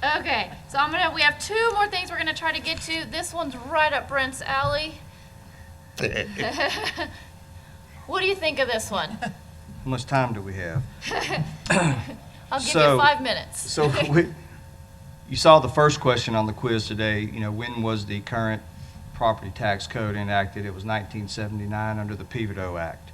Okay, so we have two more things we're gonna try to get to. This one's right up Brent's alley. What do you think of this one? How much time do we have? I'll give you 5 minutes. So you saw the first question on the quiz today, you know, when was the current property tax code enacted? It was 1979 under the Peveto Act.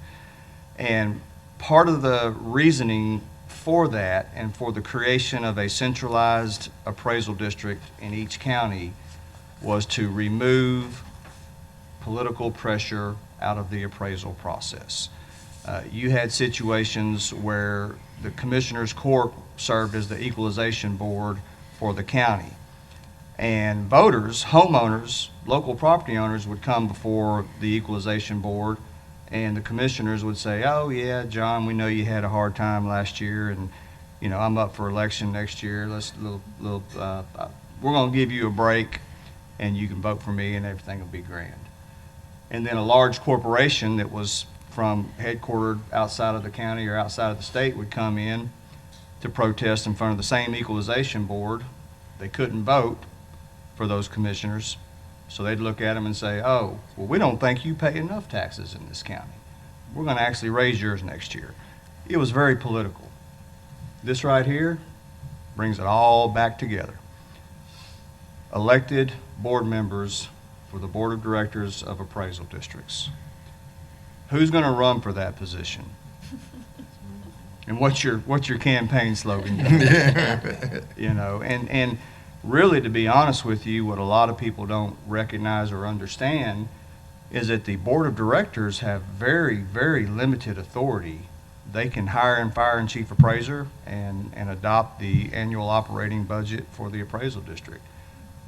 And part of the reasoning for that and for the creation of a centralized appraisal district in each county was to remove political pressure out of the appraisal process. You had situations where the Commissioners Court served as the equalization board for the county. And voters, homeowners, local property owners would come before the equalization board, and the commissioners would say, oh yeah, John, we know you had a hard time last year, and you know, I'm up for election next year. We're gonna give you a break and you can vote for me and everything will be grand. And then a large corporation that was from headquartered outside of the county or outside of the state would come in to protest in front of the same equalization board. They couldn't vote for those commissioners, so they'd look at them and say, oh, well, we don't think you pay enough taxes in this county. We're going to actually raise yours next year. It was very political. This right here brings it all back together. Elected board members for the board of directors of appraisal districts. Who's going to run for that position? And what's your campaign slogan? You know, and really, to be honest with you, what a lot of people don't recognize or understand is that the board of directors have very, very limited authority. They can hire and fire a chief appraiser and adopt the annual operating budget for the appraisal district.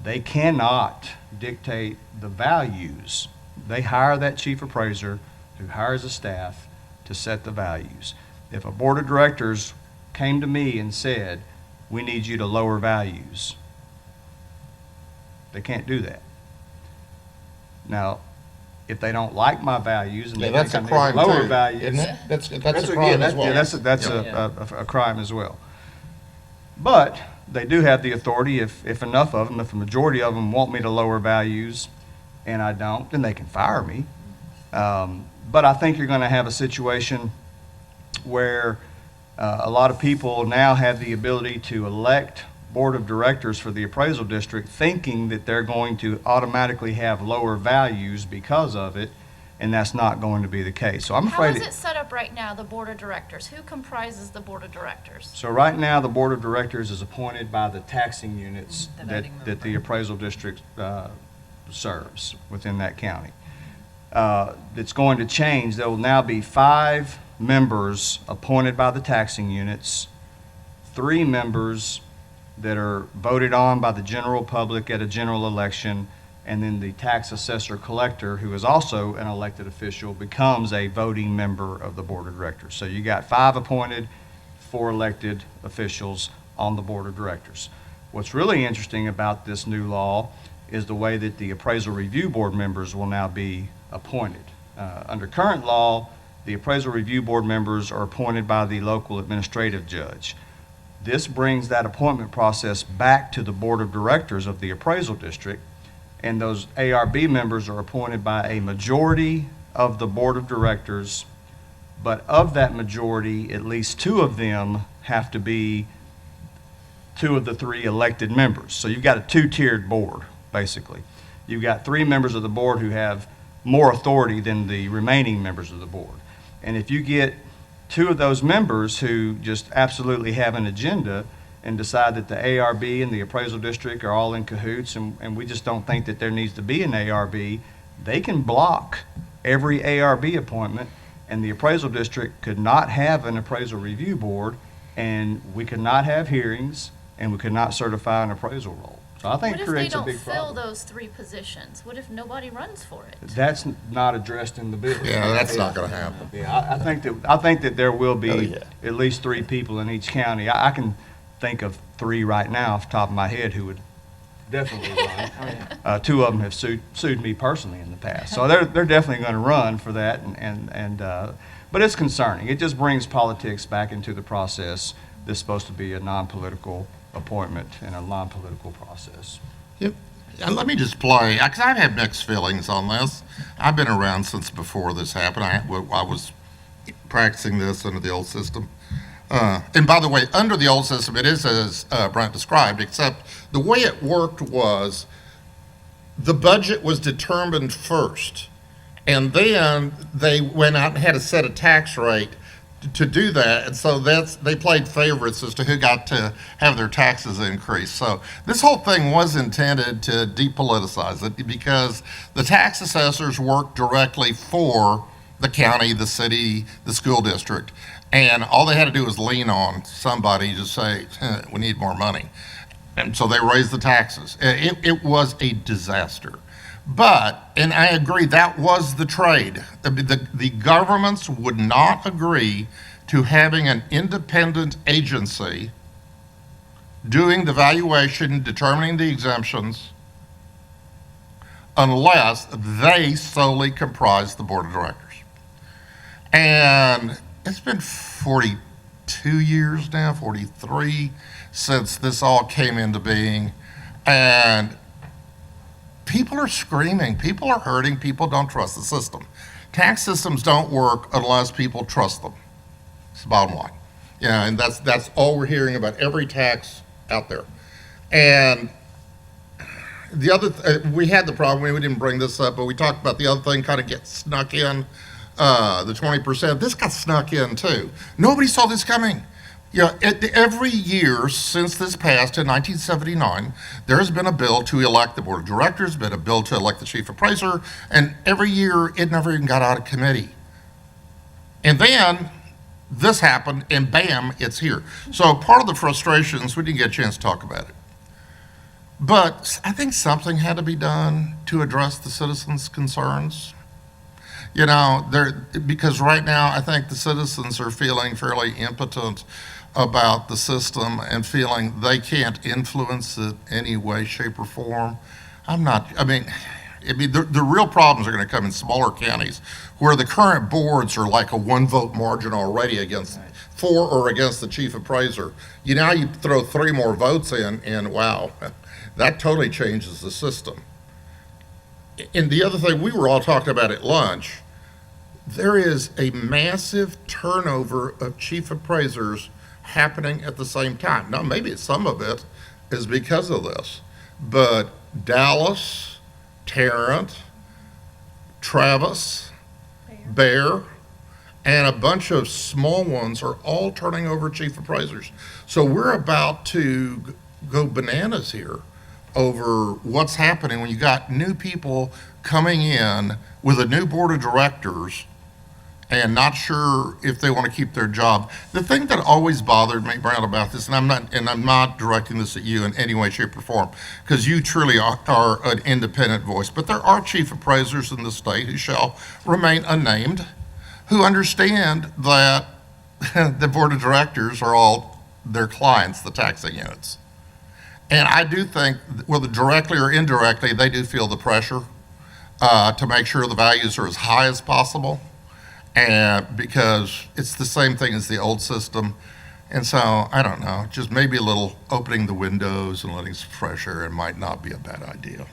They cannot dictate the values. They hire that chief appraiser who hires a staff to set the values. If a board of directors came to me and said, we need you to lower values, they can't do that. Now, if they don't like my values and they that's think a I need crime to lower too, values, isn't it? That's a Yeah, crime as well. yeah, that's a crime as well. But they do have the authority, if enough of them, if the majority of them want me to lower values and I don't, then they can fire me. But I think you're going to have a situation where a lot of people now have the ability to elect board of directors for the appraisal district thinking that they're going to automatically have lower values because of it, and that's not going to be the case. So I'm How afraid is it set up right now, the board of directors? Who comprises the board of directors? So right now, the board of directors is appointed by the taxing units The that voting the member. appraisal district serves within that county. It's going to change. There will now be 5 members appointed by the taxing units, 3 members that are voted on by the general public at a general election, and then the tax assessor collector, who is also an elected official, becomes a voting member of the board of directors. So you got 5 appointed, 4 elected officials on the board of directors. What's really interesting about this new law is the way that the appraisal review board members will now be appointed. Under current law, the appraisal review board members are appointed by the local administrative judge. This brings that appointment process back to the board of directors of the appraisal district, and those ARB members are appointed by a majority of the board of directors, but of that majority, at least 2 of them have to be 2 of the 3 elected members. So you've got a 2-tiered board, basically. You've got 3 members of the board who have more authority than the remaining members of the board. And if you get 2 of those members who just absolutely have an agenda and decide that the ARB and the appraisal district are all in cahoots and we just don't think that there needs to be an ARB, they can block every ARB appointment, and the appraisal district could not have an appraisal review board, and we could not have hearings, and we could not certify an appraisal roll. So I think it creates a big What if they don't fill problem. those 3 positions? What if nobody runs for it? That's not addressed in the bill. Yeah, that's not gonna happen. Yeah, I think that there will be Oh, yeah. at least 3 people in each county. I can think of 3 right now off the top of my head who would definitely run. 2 of them have sued me personally in the past, so they're definitely going to run for that. But it's concerning. It just brings politics back into the process. That's supposed to be a non-political appointment in a non-political process. Yep. And let me just play, because I've had mixed feelings on this. I've been around since before this happened. I was practicing this under the old system. And by the way, under the old system, it is as Brent described, except the way it worked was the budget was determined first, and then they went out and had to set a tax rate to do that, and so they played favorites as to who got to have their taxes increased. So this whole thing was intended to depoliticize it because the tax assessors work directly for the county, the city, the school district, and all they had to do was lean on somebody to say, we need more money. And so they raised the taxes. It was a disaster. But, and I agree, that was the trade. The governments would not agree to having an independent agency doing the valuation, determining the exemptions, unless they solely comprise the board of directors. And it's been 42 years now, 43, since this all came into being. And people are screaming, people are hurting, people don't trust the system. Tax systems don't work unless people trust them. It's the bottom line. Yeah, and that's all we're hearing about every tax out there. And the other, we had the problem, we didn't bring this up, but we talked about the other thing kind of gets snuck in, the 20%. This got snuck in too. Nobody saw this coming. Yeah, every year since this passed in 1979, there has been a bill to elect the board of directors, been a bill to elect the chief appraiser, and every year it never even got out of committee. And then this happened, and bam, it's here. So part of the frustrations, we didn't get a chance to talk about it. But I think something had to be done to address the citizens' concerns. You know, because right now I think the citizens are feeling fairly impotent about the system and feeling they can't influence it any way, shape, or form. I mean, the real problems are going to come in smaller counties where the current boards are like a 1-vote margin already for or against the chief appraiser. You throw 3 more votes in, and wow, that totally changes the system. And the other thing we were all talking about at lunch, there is a massive turnover of chief appraisers happening at the same time. Now, maybe some of it is because of this, but Dallas, Tarrant, Travis, Bear, and a bunch of small ones are all turning over chief appraisers. So we're about to go bananas here over what's happening when you got new people coming in with a new board of directors and not sure if they want to keep their job. The thing that always bothered me, Brent, about this, and I'm not directing this at you in any way, shape, or form, because you truly are an independent voice, but there are chief appraisers in the state who shall remain unnamed, who understand that the board of directors are all their clients, the taxing units. And I do think, whether directly or indirectly, they do feel the pressure to make sure the values are as high as possible. And because it's the same thing as the old system. And so, I don't know, just maybe a little opening the windows and letting some fresh air in might not be a bad idea.